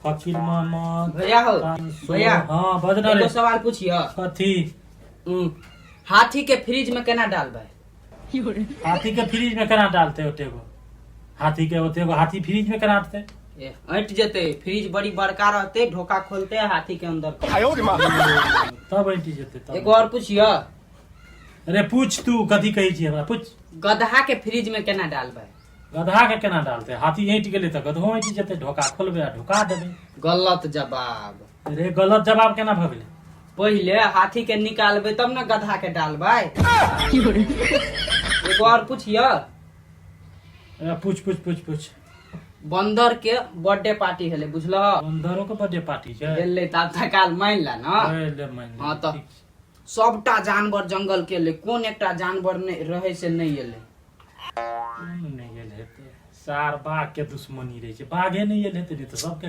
फकीर मोहम्मद भैया हो भैया हाँ बजना रे एगो सवाल पूछिए कथी हाथी के फ्रिज में केना डालबै? हाथी के फ्रिज में केना डालते ओतेगो हाथी के ओतेगो हाथी फ्रिज में केना डालते हट जेते फ्रिज बड़ी बड़का रहते ढोका खोलते हाथी के अंदर तब ऐंटी जेते तब एगो और पूछिए अरे पूछ तू कथी कहै छी हमरा पूछ गदहा के फ्रिज में केना डालबै? गधा के केना डालते हाथी ऐंट गेले त गधो ऐंट जेते ढोका खोलबे आ ढोका देबे गलत जवाब। अरे गलत जवाब केना भ गेलै पहिले हाथी के निकालबै तब ना गधा के डालबै। एगो और पूछिए अरे पूछ पूछ पूछ पूछ बंदर के बर्थडे पार्टी हेले बुझलह? बंदरों के बर्थडे पार्टी छै हेले त काल मान ला ना। ले मान ले, हाँ तो ठीक छै। सबटा जानवर जंगल के ले कोन एकटा जानवर नहीं रहे से नहीं एले? नहीं गेल हेतै सार बाघ के दुश्मनी रहे छै बाघे नहीं गेल हेतै नहीं तो सबके